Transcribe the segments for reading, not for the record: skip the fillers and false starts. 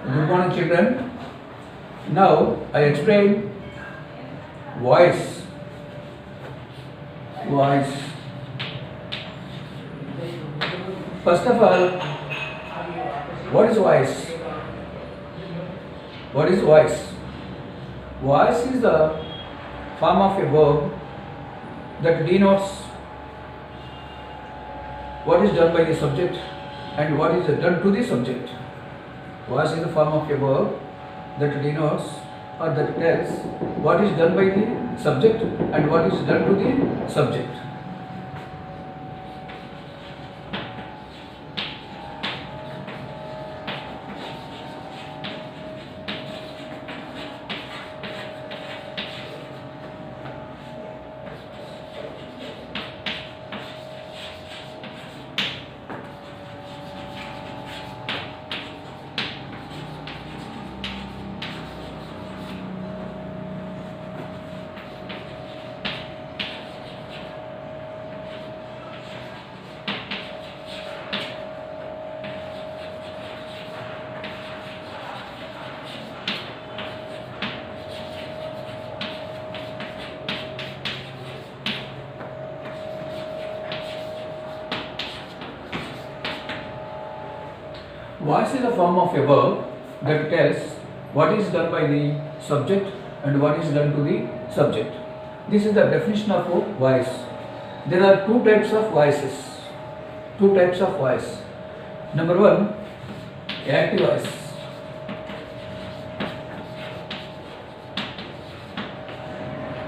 Good morning, children. Now I explain voice. Voice. First of all, what is voice? What is voice? Voice is the form of a verb that denotes what is done by the subject and what is done to the subject. Voice is the form of a verb that denotes or that tells what is done by the subject and what is done to the subject. Voice is a form of a verb that tells what is done by the subject and what is done to the subject. This is the definition of a voice. There are two types of voices. Two types of voice. Number one, active voice.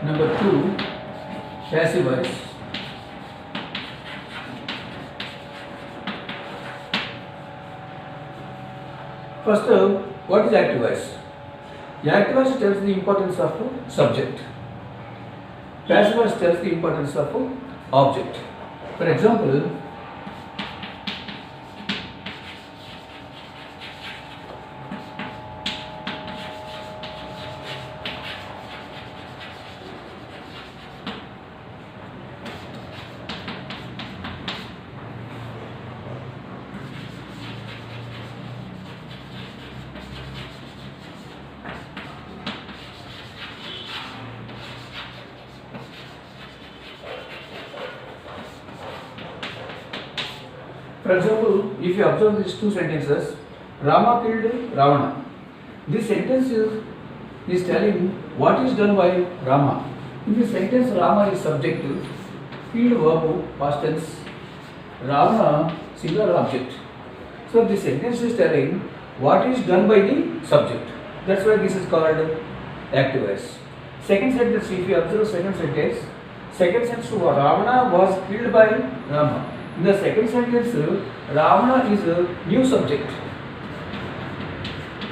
Number two, passive voice. First, what is active voice? Active voice tells the importance of subject. Passive voice tells the importance of object. For example, if you observe these two sentences, Rama killed Ravana. This sentence is telling what is done by Rama. In this sentence, Rama is subjective, killed verb, past tense, Ravana singular object. So this sentence is telling what is done by the subject. That's why this is called active voice. Second sentence, if you observe second sentence, Ravana was killed by Rama. In the second sentence, Ravana is a new subject.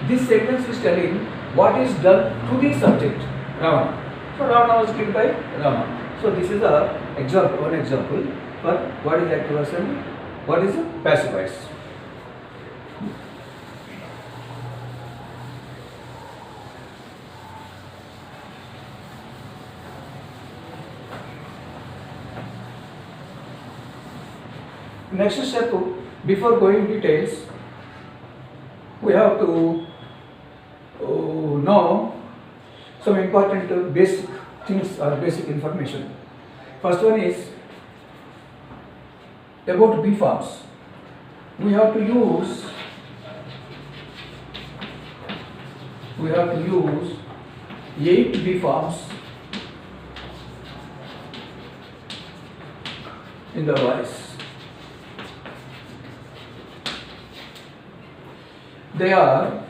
This sentence is telling what is done to the subject, Ravana. So Ravana was killed by Rama. So this is one example for what is active voice and what is passive voice. Next step, before going details, we have to know some important basic things or basic information. First one is about B forms. We have to use 8 B forms in the voice. They are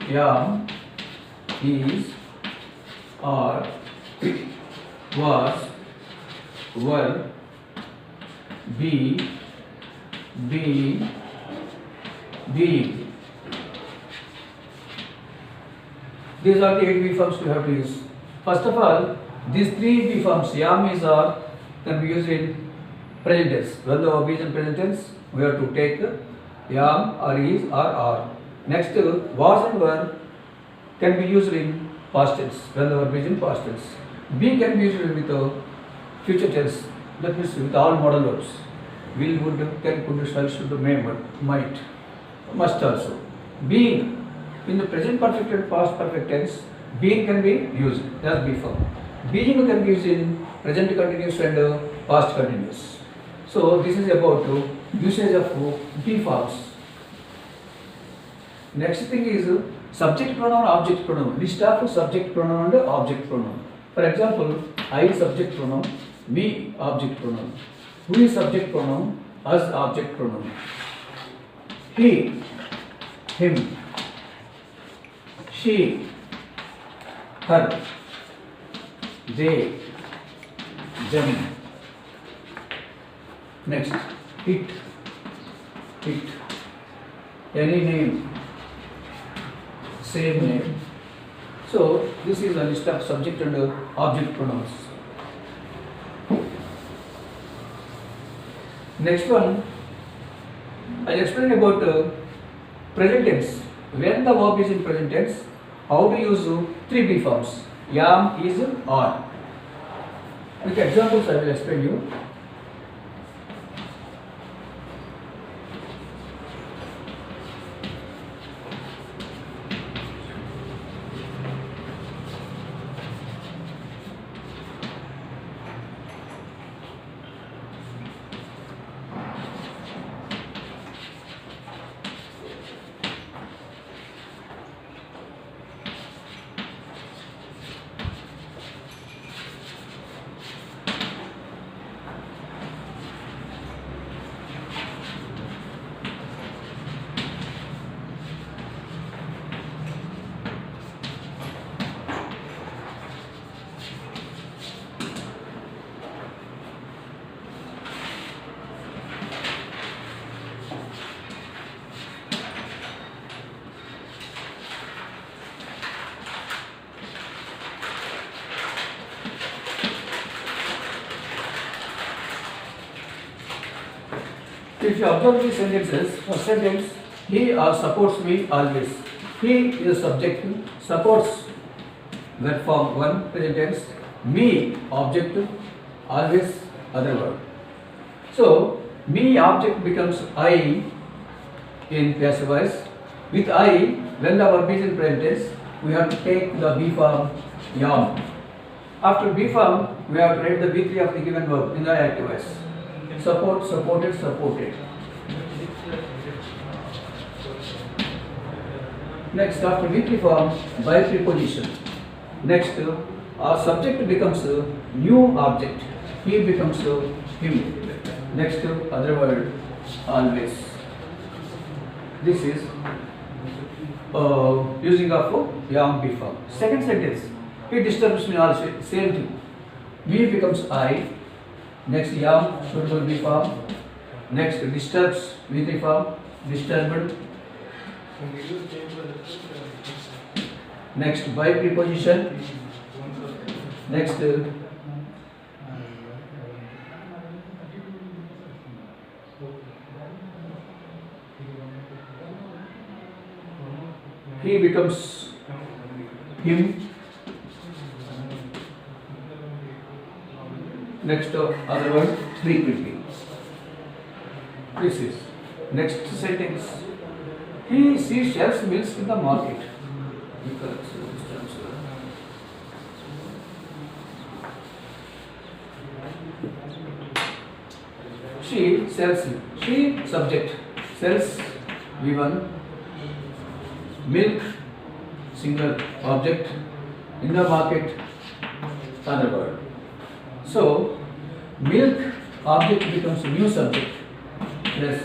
am, is, are, was, were, be, being. These are the 8 B forms we have to use. First of all, these 3 B forms, am, is, are, can be used in present tense. When the verb is in present tense, we have to take am or is or are. Next, was and were can be used in past tense when the verb is in past tense. Be can be used with future tense, that means with all modal verbs. Will, would, can, could, shall, should, may, might, must also. being. In the present perfect and past perfect tense, being can be used as be form. Being can be used in present continuous and past continuous. So this is about usage of be forms. Next thing is subject pronoun, object pronoun. List of subject pronoun and object pronoun. For example, I subject pronoun, me object pronoun. Who is subject pronoun? Us object pronoun. He, him. She, her. They, them. Next, it. Any name, same name. So this is a list of subject and object pronouns. Next one, I explain about present tense. When the verb is in present tense, how to use three be forms. Am, is, are. With examples I will explain you. If you observe these sentences, first sentence, he supports me always. He is subject, supports verb form 1 present tense, me object, always other word. So, me object becomes I in passive voice. With I, when the verb is in present tense, we have to take the be form yam. After be form, we have to write the B3 of the given verb in the active voice. Support, supported, supported. Next, after B3 form, by preposition. Next, our subject becomes a new object. He becomes him. Next, other word, always. This is using of yam be form. Second sentence, he disturbs me also. Same thing. Me becomes I. Next, yam suitable be form. Next, disturbs V3 form. Disturbed. Next, by preposition. Next, he becomes him. Next, other word, frequently. This is next sentence. She sells milk in the market. She sells. She subject sells V1. Milk single object in the market other word. So milk object becomes new subject plus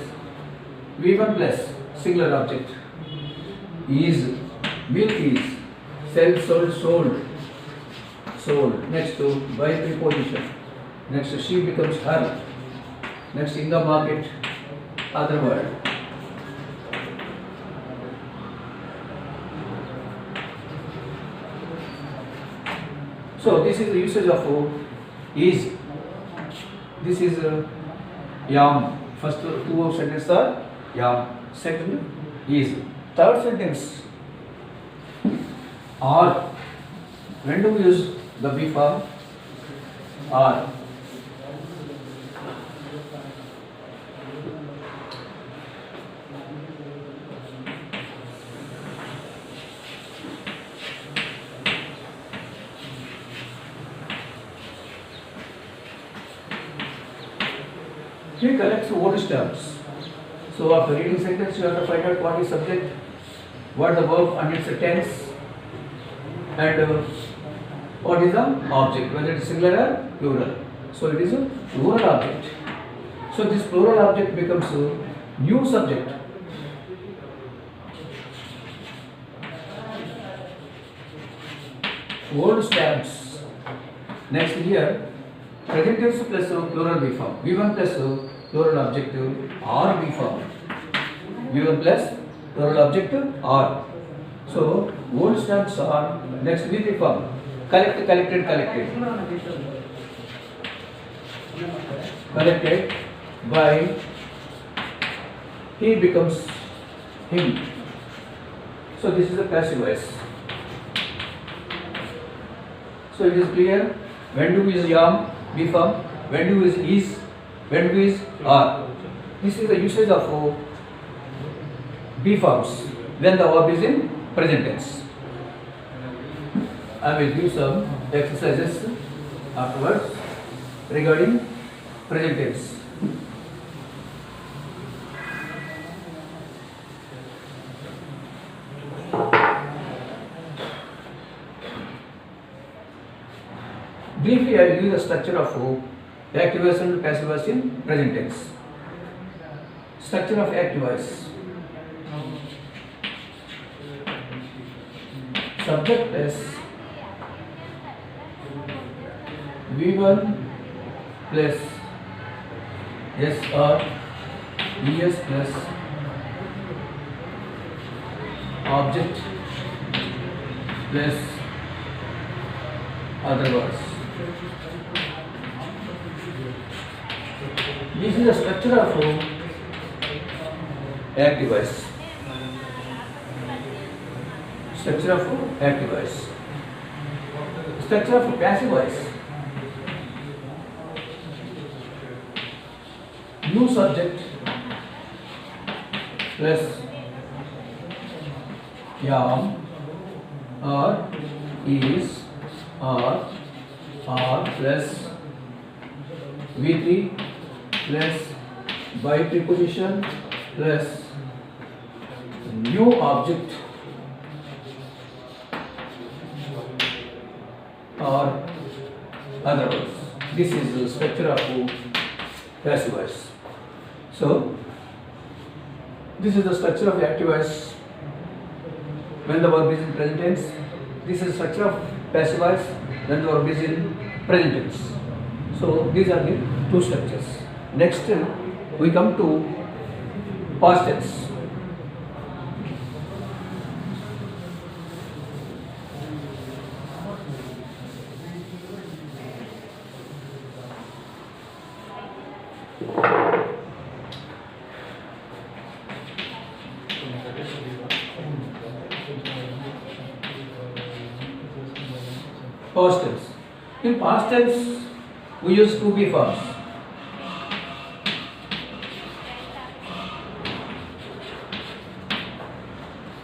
V1 plus singular object is milk is sell sold sold. Next to by preposition. Next she becomes her. Next in the market other word. So this is the usage of is. This is yam. First two sentences are yam. Second is. Third sentence are. When do we use the be form? Are. He collects old stamps. So after reading sentence, you have to find out what is subject, what the verb and its tense, and what is the object, whether it is singular or plural. So it is a plural object. So this plural object becomes a new subject. Old stamps. Next here, present tense plus plural B form. V1 plus plural adjective or B form. V1 plus plural adjective or. So old stamps are next V3 form. Collect, collected, collected. Collected by he becomes him. So this is a passive voice. So it is clear. When do is yam, B form. When do is, when do is are. This is the usage of B forms when the verb is in present tense. I will give some exercises afterwards regarding present tense. Briefly, I will give the structure of active voice and passive voice in present tense. Structure of active voice. Subject is V1 plus S or ES plus object plus other words. This is the structure of active voice. Structure of active voice. Structure of passive voice. New subject plus yam or is or plus V3 plus by preposition plus new object or other words. This is the structure of passive voice. So this is the structure of active voice when the verb is in present tense. This is the structure of passive voice when the verb is in present tense. So these are the two structures. Next we come to past tense. Past tense. In past tense, we use to be forms.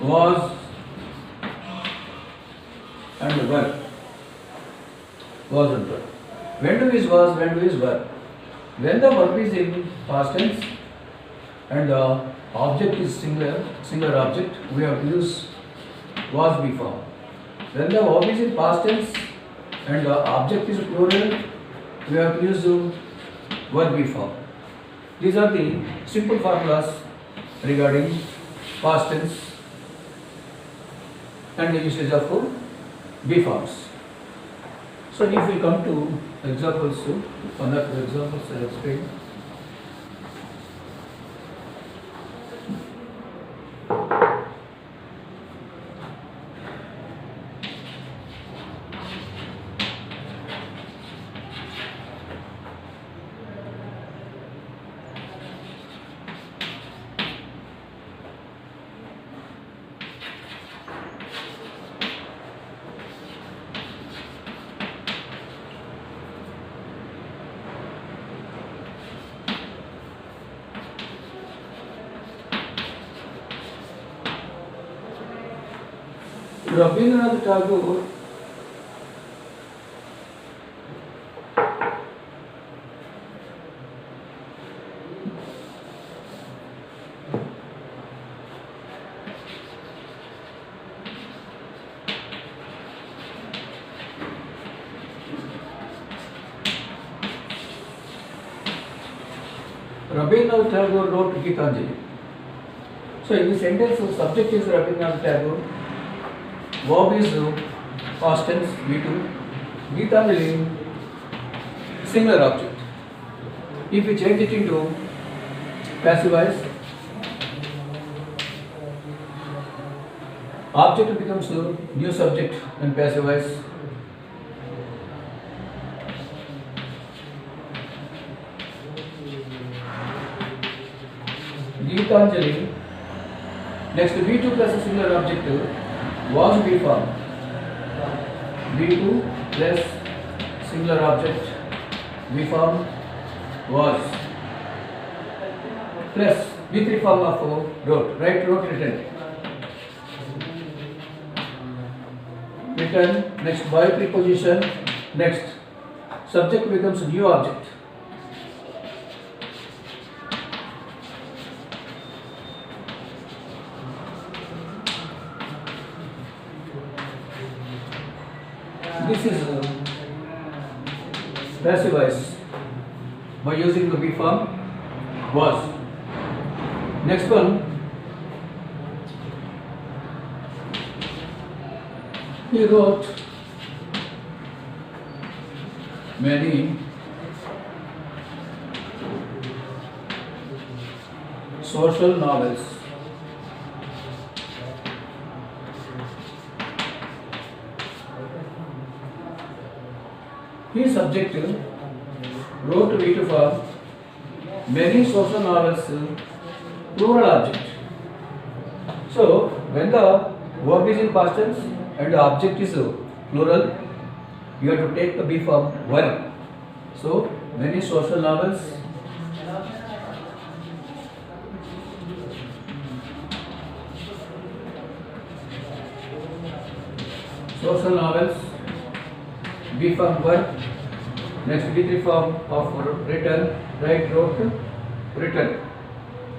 Was and were. Was and were. When do is was, when do is were. When the verb is in past tense and the object is singular object, we have to use was be form. When the verb is in past tense and the object is plural, we have to use verb be form. These are the simple formulas regarding past tense and the usage of be forms. So if we come to examples, one of the examples I will explain. Rabindranath Tagore Rabindranath Tagore wrote Gitanjali. So in the sentence, the subject is Rabindranath Tagore, verb is past tense V2, Gitanjali singular object. If we change it into passive voice, object becomes new subject and passive voice. Gitanjali. Next V2 plus a singular object was B form. V2 plus singular object V form was plus V3 form of wrote. Write, wrote, written. Written. Next by preposition. Next subject becomes new object. This is passive voice by using the B form was. Next one, he wrote many social novels. He subject wrote V2 form many social novels plural object. So when the verb is in past tense and the object is plural, you have to take the B form one. So many social novels. Social novels. B form one. Next B3 form of written. Write, wrote, written.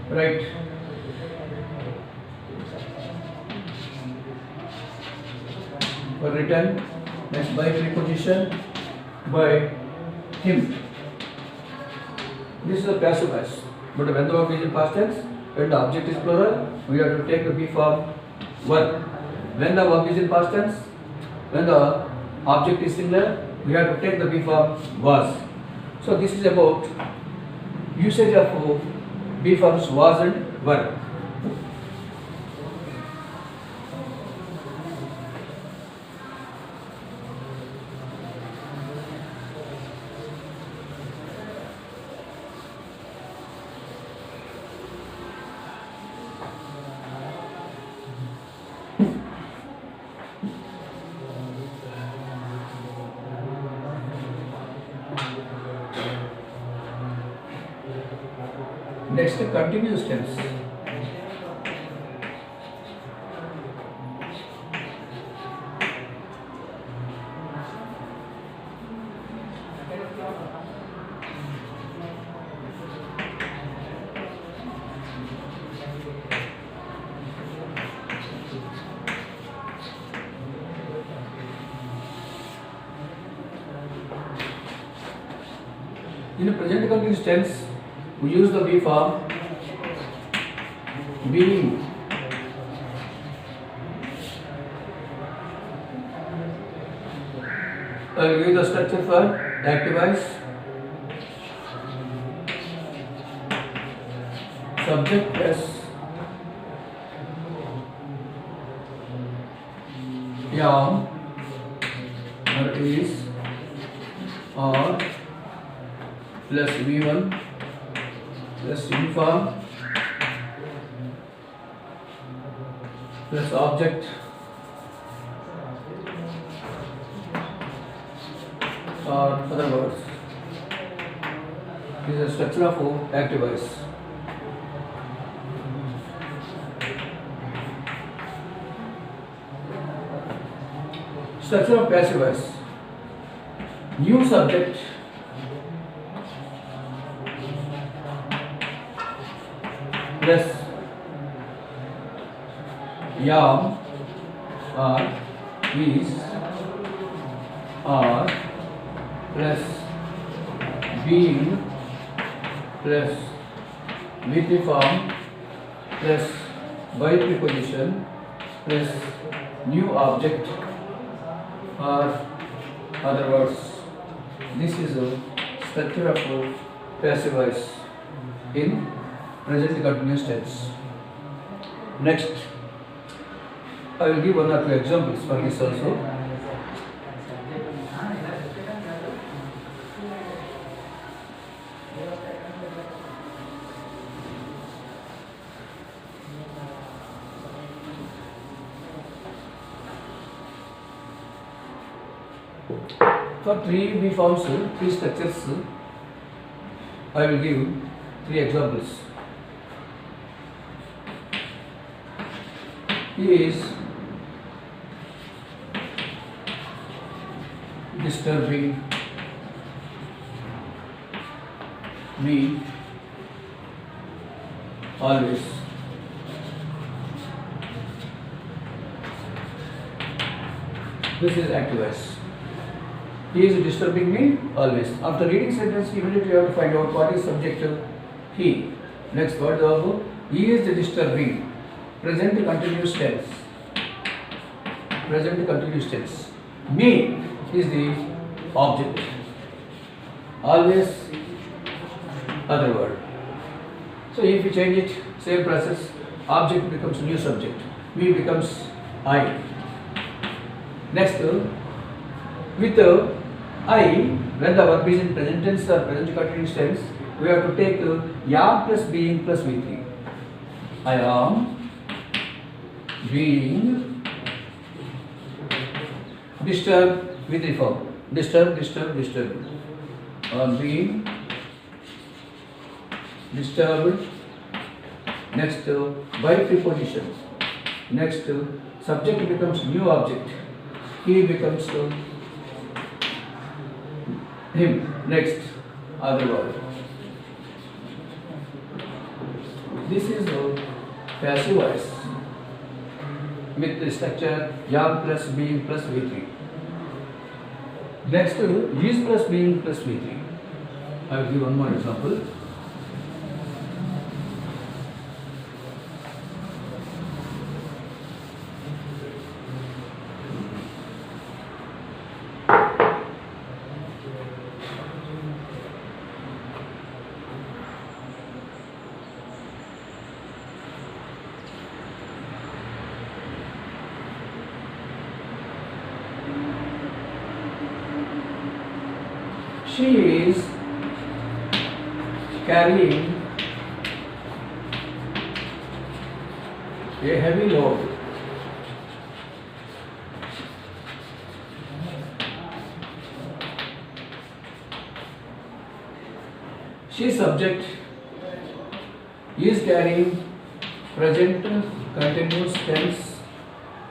Write. For written. Next by preposition. By him. This is a passive voice. But when the verb is in past tense, when the object is plural, we have to take the B form one. When the verb is in past tense, when the object is singular, we have to take the B form was. So this is about usage of B forms was and were. Next, continuous tense. In the present continuous tense, we use the be form being. I will give the structure for active voice. Subject plus am or is or plus V1 plus uniform plus object or other words. This is a structure of active voice. Structure of passive voice. New subject plus am or is or plus being plus with the form plus by preposition plus new object or other words. This is a structure of passive voice in present continuous tense. Next, I will give one or two examples for this also. For three forms, three structures, I will give three examples. He is disturbing me always. This is active voice. He is disturbing me always. After reading sentence, immediately you have to find out what is subject he. Next word of he is the disturbing. Present continuous tense. Present continuous tense. Me is the object. Always other word. So if you change it, same process. Object becomes new subject. Me becomes I. Next, with I, when the verb is in present tense or present continuous tense, we have to take am plus being plus V3. I am being disturbed with the form. Disturb. I am being disturbed. Next, by preposition. Next, subject becomes new object. He becomes him. Next, other word. This is passive voice with the structure am plus being plus V3. Next, is plus being plus V3. I will give one more example. She is carrying a heavy load. She subject is carrying present continuous tense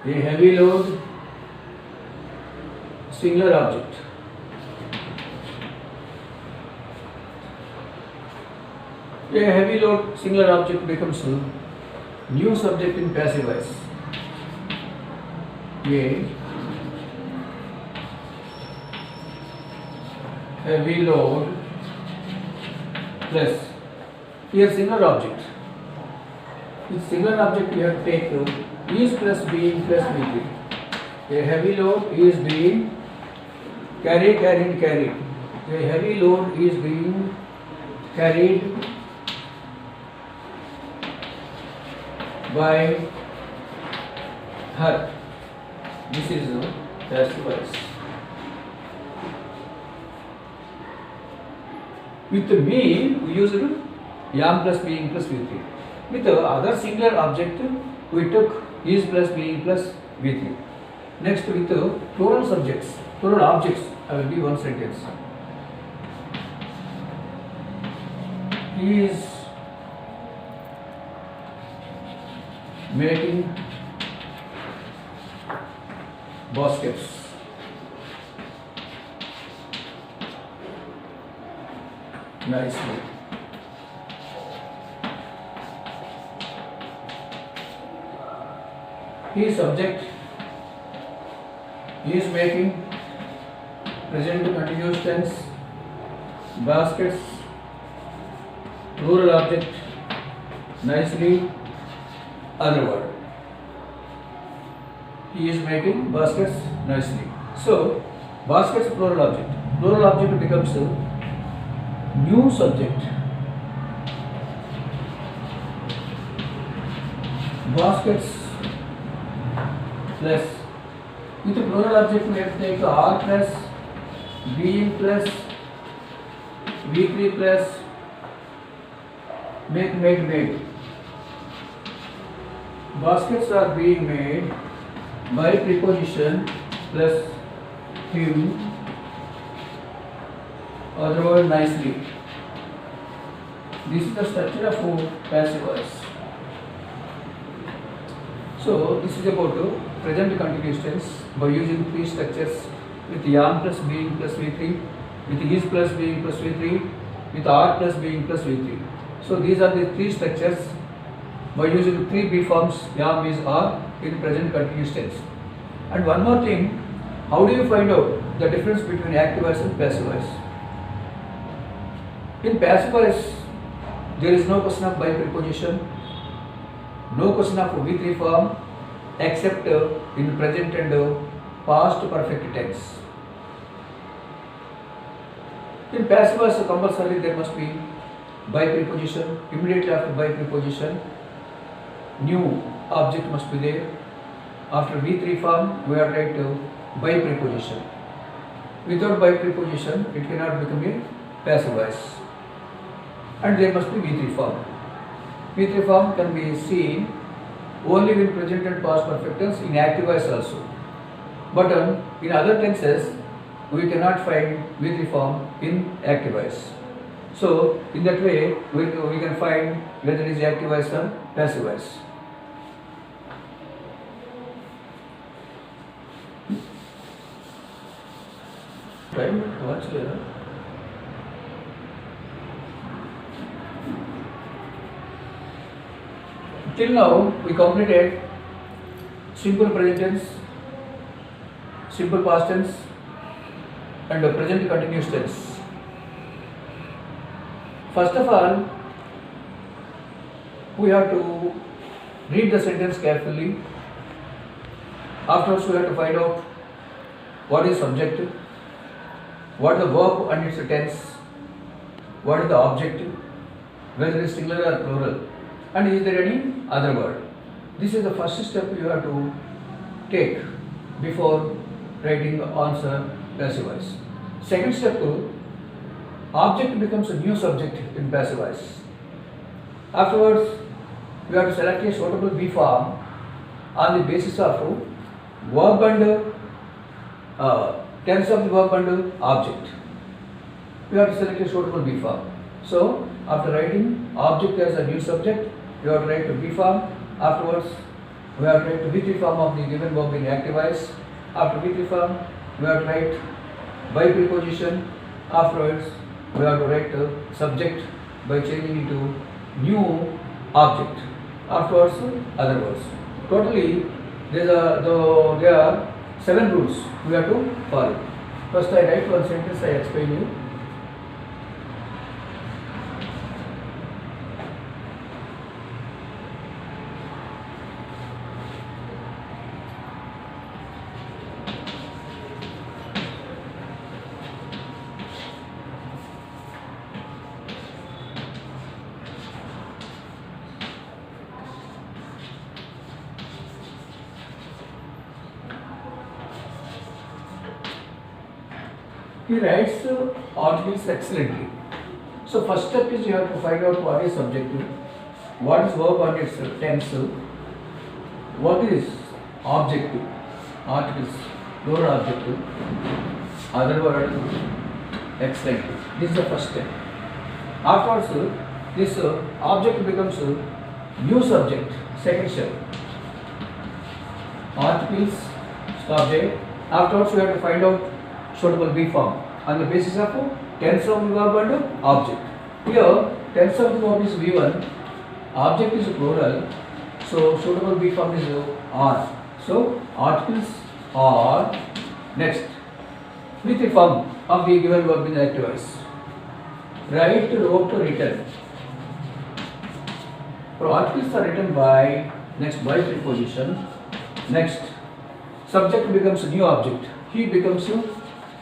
a heavy load singular object. A heavy load singular object becomes new subject in passive voice. A heavy load plus here singular object. With singular object we have to take is plus being plus V3. A heavy load is being carried. A heavy load is being carried by her. This is passive voice. With me, we used am plus being plus V3. With the other singular object, we took is plus being plus V3. Next, with the plural subjects, plural objects, I will give one sentence. He is making baskets. Nicely. He subject is making present continuous tense baskets plural object nicely. Other word. He is making baskets nicely. So, baskets plural object. Plural object becomes a new subject. Baskets plus, with the plural object we have to take R plus, being plus, V3 plus, made. Baskets are being made by preposition plus him, otherwise nicely. This is the structure of passive voice. So this is about present continuous tense by using three structures with am plus being plus V3, with is plus being plus V3, with are plus being plus V3. So these are the three structures by using three B forms, am, is, are in present continuous tense. And one more thing, how do you find out the difference between active voice and passive voice? In passive voice, there is no question of by preposition, no question of V3 form except in present and past perfect tense. In passive voice, compulsorily there must be by preposition. Immediately after by preposition, new object must be there. After V3 form, we are right by preposition. Without by preposition, it cannot become a passive voice. And there must be V3 form. V3 form can be seen only when present and past perfect tense in active voice also. But in other tenses, we cannot find V3 form in active voice. So, in that way, we can find whether it is active voice or passive voice. Time, what's clear? Till now, we completed simple present tense, simple past tense, and present continuous tense. First of all, we have to read the sentence carefully. Afterwards, we have to find out what is subject, what is the verb and its tense, what is the object, whether it is singular or plural, and is there any other word. This is the first step you have to take before writing the answer passive voice. Second step, object becomes a new subject in passive voice. Afterwards, we have to select a suitable B form on the basis of verb and tense of the verb and object. We have to select a suitable B form. So, after writing object as a new subject, you have to write the B form. Afterwards, we have to write the V3 form of the given verb in active voice. After V3 form, we have to write by preposition. Afterwards, we have to write the subject by changing into new object. Afterwards, other words. Totally, there are 7 rules we have to follow. First, I write one sentence, I explain you. He writes articles excellently. So first step is you have to find out what is subjective, what is verb and its tense, what is objective, articles, plural objective, other word, excellently. This is the first step. Afterwards, this object becomes a new subject, second step. Articles, stop there. Afterwards, we have to find out suitable B form on the basis of tense of the verb and object. Here, tense of the verb is V1, object is plural, so suitable B form is R. So, articles are next with the form of the given verb in the active voice. Write, wrote, written. Articles are written by, next by preposition, next subject becomes new object, he becomes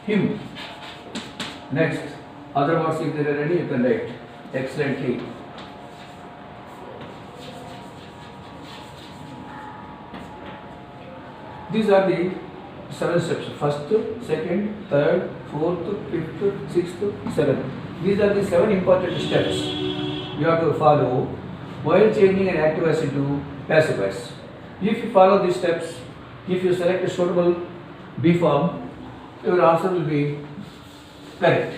him. Next, other words if they are ready you can write excellently. These are the 7 steps: first, second, third, fourth, fifth, sixth, seventh. These are the 7 important steps you have to follow while changing an active voice into passive voice. If you follow these steps, if you select a suitable B form, your answer will be correct.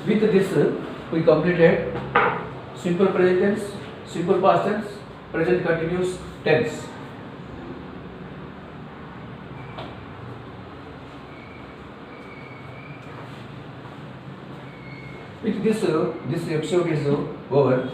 With this, we completed simple present tense, simple past tense, present continuous tense. With this, this episode is over.